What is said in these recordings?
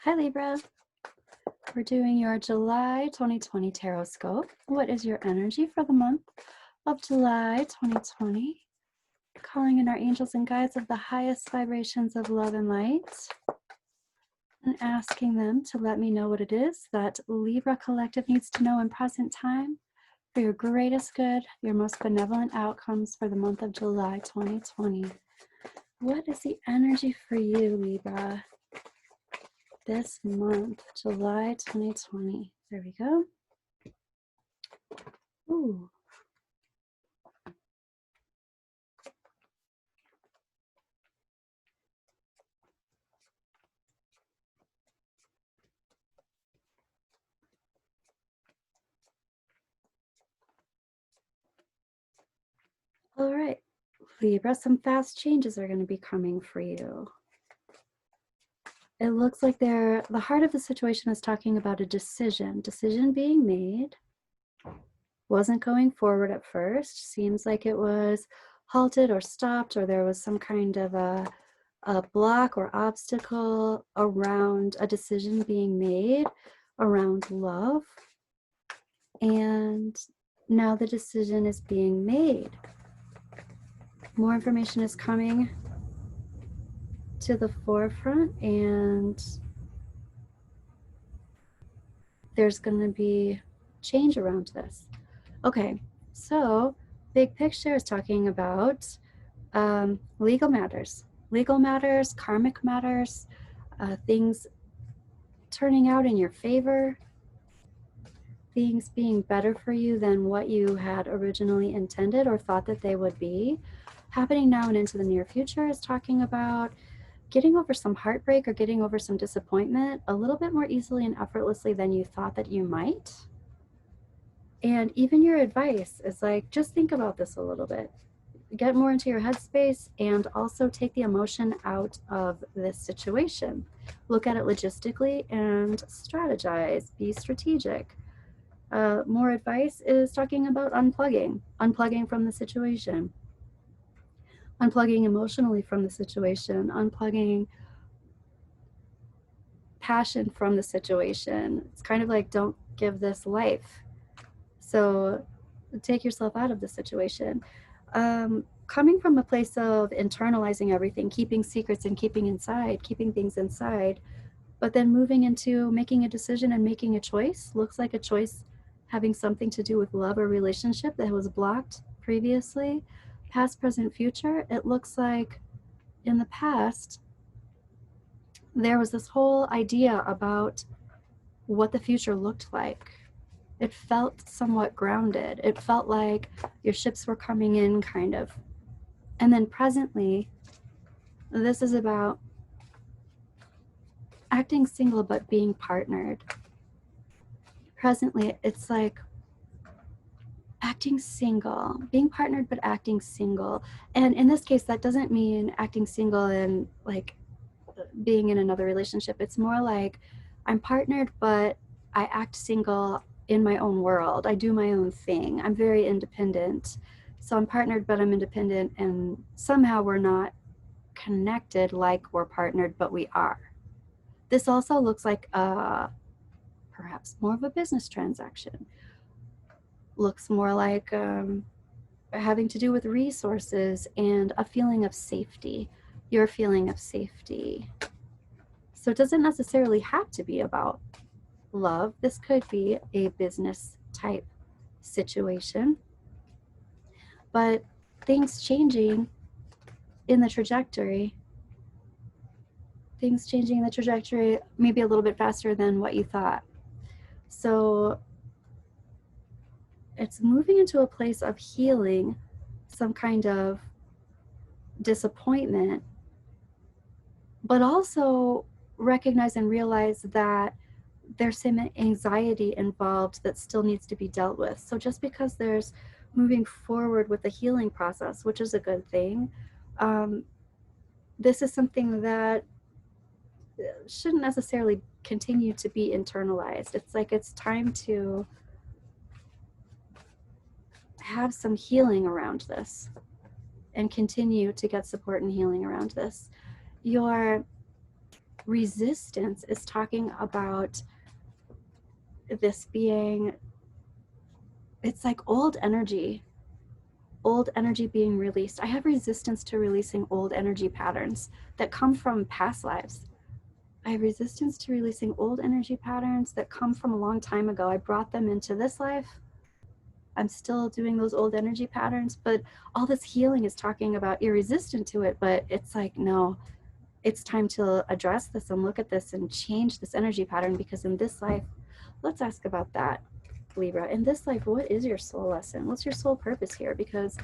Hi Libra, we're doing your July 2020 tarot scope. What is your energy for the month of July 2020? Calling in our angels and guides of the highest vibrations of love and light and asking them to let me know what it is that Libra Collective needs to know in present time for your greatest good, your most benevolent outcomes for the month of July 2020. What is the energy for you, Libra, this month, July 2020? There we go. Ooh. All right, Libra, some fast changes are going to be coming for you. It looks like the heart of the situation is talking about a decision being made. Wasn't going forward at first. Seems like it was halted or stopped, or there was some kind of a block or obstacle around a decision being made around love. And now the decision is being made. More information is coming to the forefront, and there's going to be change around this. Okay, so big picture is talking about legal matters, karmic matters, things turning out in your favor, things being better for you than what you had originally intended or thought that they would be. Happening now and into the near future is talking about getting over some heartbreak or getting over some disappointment a little bit more easily and effortlessly than you thought that you might. And even your advice is like, just think about this a little bit. Get more into your headspace and also take the emotion out of this situation. Look at it logistically and strategize, be strategic. More advice is talking about unplugging from the situation, unplugging emotionally from the situation, unplugging passion from the situation. It's kind of like, don't give this life. So take yourself out of the situation. Coming from a place of internalizing everything, keeping secrets and keeping things inside, but then moving into making a decision and making a choice. Looks like a choice having something to do with love or relationship that was blocked previously. Past, present, future. It looks like in the past, there was this whole idea about what the future looked like. It felt somewhat grounded. It felt like your ships were coming in, kind of. And then presently, this is about acting single but being partnered. Presently, it's like acting single, being partnered but acting single. And in this case, that doesn't mean acting single and like being in another relationship. It's more like I'm partnered but I act single in my own world. I do my own thing. I'm very independent. So I'm partnered but I'm independent, and somehow we're not connected like we're partnered, but we are. This also looks like perhaps more of a business transaction. Looks more like having to do with resources and a feeling of safety, your feeling of safety. So it doesn't necessarily have to be about love. This could be a business type situation, but things changing in the trajectory, maybe a little bit faster than what you thought. So it's moving into a place of healing some kind of disappointment, but also recognize and realize that there's some anxiety involved that still needs to be dealt with. So just because there's moving forward with the healing process, which is a good thing, this is something that shouldn't necessarily continue to be internalized. It's like it's time to have some healing around this and continue to get support and healing around this. Your resistance is talking about this being, it's like old energy being released. I have resistance to releasing old energy patterns that come from past lives. I have resistance to releasing old energy patterns that come from a long time ago. I brought them into this life. I'm still doing those old energy patterns, but all this healing is talking about you're resistant to it, but it's like, no, it's time to address this and look at this and change this energy pattern, because in this life, let's ask about that, Libra. In this life, what is your soul lesson? What's your soul purpose here? Because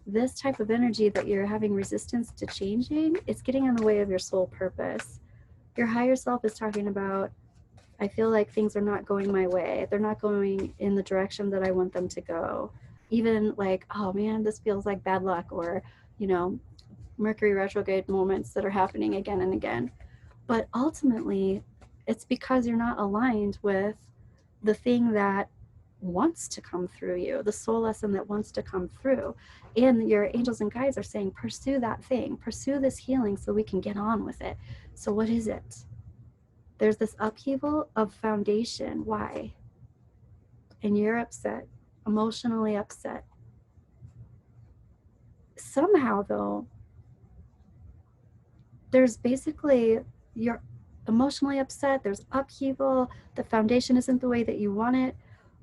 this type of energy that you're having resistance to changing, it's getting in the way of your soul purpose. Your higher self is talking about, I feel like things are not going my way. They're not going in the direction that I want them to go. Even like, oh man, this feels like bad luck, or, you know, Mercury retrograde moments that are happening again and again. But ultimately, it's because you're not aligned with the thing that wants to come through you, the soul lesson that wants to come through. And your angels and guides are saying, pursue that thing, pursue this healing so we can get on with it. So what is it? There's this upheaval of foundation. Why? And you're upset, emotionally upset. Somehow, though, there's basically, you're emotionally upset, there's upheaval, the foundation isn't the way that you want it.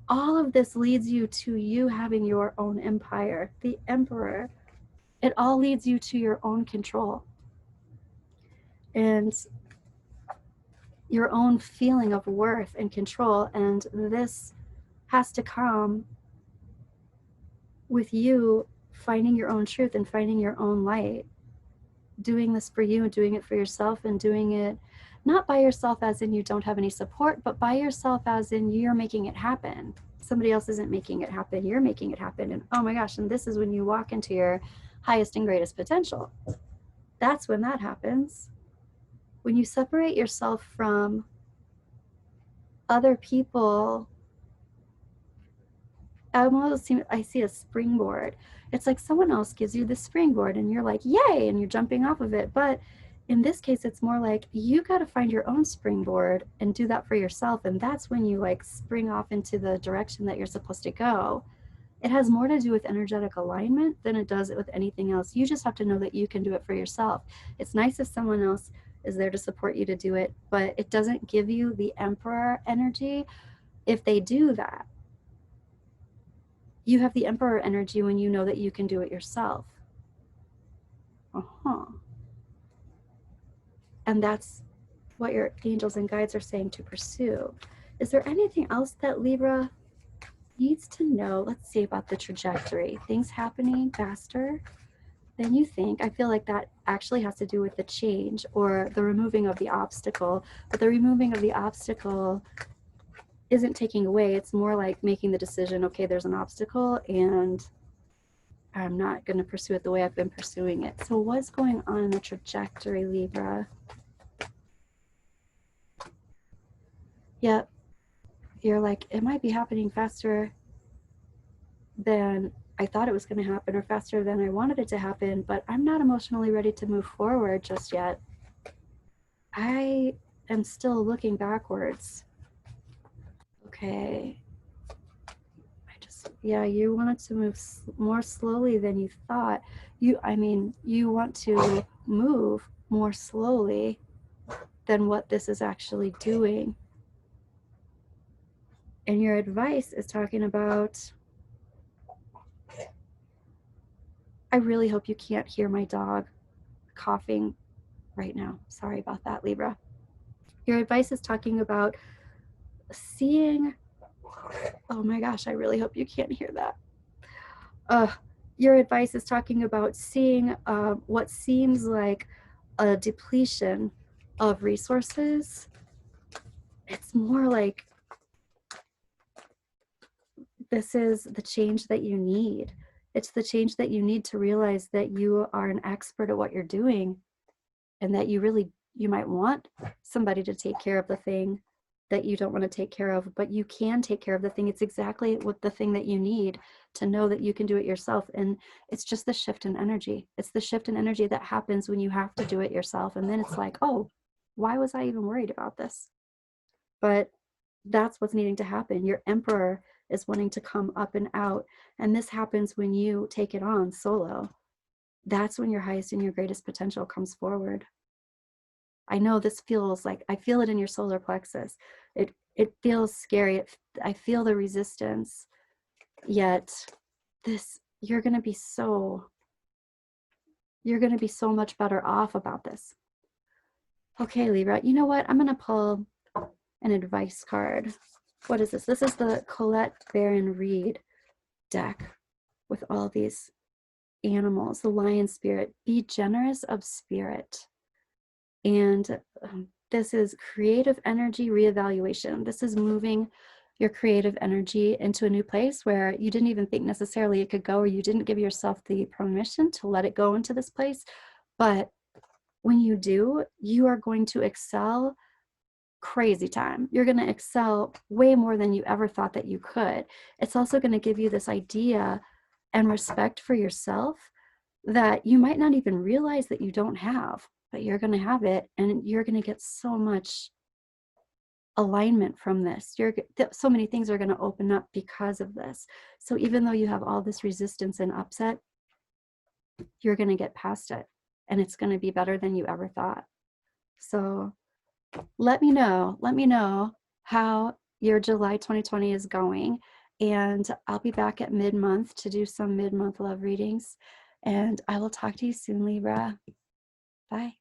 All of this leads you to you having your own empire, the emperor. It all leads you to your own control and your own feeling of worth and control. And this has to come with you finding your own truth and finding your own light, doing this for you and doing it for yourself, and doing it not by yourself as in you don't have any support, but by yourself as in you're making it happen. Somebody else isn't making it happen, you're making it happen. And oh my gosh, and this is when you walk into your highest and greatest potential. That's when that happens. When you separate yourself from other people, I see a springboard. It's like someone else gives you the springboard and you're like, yay, and you're jumping off of it. But in this case, it's more like you got to find your own springboard and do that for yourself. And that's when you like spring off into the direction that you're supposed to go. It has more to do with energetic alignment than it does with anything else. You just have to know that you can do it for yourself. It's nice if someone else is there to support you to do it, but it doesn't give you the emperor energy if they do that. You have the emperor energy when you know that you can do it yourself. And that's what your angels and guides are saying to pursue. Is there anything else that Libra needs to know? Let's see about the trajectory. Things happening faster than you think. I feel like that actually has to do with the change or the removing of the obstacle. But the removing of the obstacle isn't taking away. It's more like making the decision, okay, there's an obstacle and I'm not going to pursue it the way I've been pursuing it. So what's going on in the trajectory, Libra? Yep. You're like, it might be happening faster than I thought it was going to happen, or faster than I wanted it to happen, but I'm not emotionally ready to move forward just yet. I am still looking backwards. Okay. Yeah, you wanted to move more slowly than you thought. You want to move more slowly than what this is actually doing. And your advice is talking about, I really hope you can't hear my dog coughing right now. Sorry about that, Libra. Your advice is talking about seeing, oh my gosh, I really hope you can't hear that. Your advice is talking about seeing what seems like a depletion of resources. It's more like this is the change that you need. It's the change that you need to realize that you are an expert at what you're doing, and that you might want somebody to take care of the thing that you don't want to take care of, but you can take care of the thing. It's exactly what the thing that you need to know that you can do it yourself. And it's just the shift in energy. It's the shift in energy that happens when you have to do it yourself. And then it's like, oh, why was I even worried about this? But that's what's needing to happen. Your emperor is wanting to come up and out. And this happens when you take it on solo. That's when your highest and your greatest potential comes forward. I know this feels like, I feel it in your solar plexus. It feels scary. I feel the resistance. Yet this, you're going to be so much better off about this. Okay, Libra, you know what? I'm going to pull an advice card. What is this? This is the Colette Baron Reed deck with all these animals. The lion spirit. Be generous of spirit. And this is creative energy reevaluation. This is moving your creative energy into a new place where you didn't even think necessarily it could go, or you didn't give yourself the permission to let it go into this place. But when you do, you are going to excel crazy time. You're going to excel way more than you ever thought that you could. It's also going to give you this idea and respect for yourself that you might not even realize that you don't have, but you're going to have it, and you're going to get so much alignment from this. So many things are going to open up because of this. So even though you have all this resistance and upset, you're going to get past it, and it's going to be better than you ever thought. So let me know how your July 2020 is going, and I'll be back at mid-month to do some mid-month love readings, and I will talk to you soon, Libra. Bye.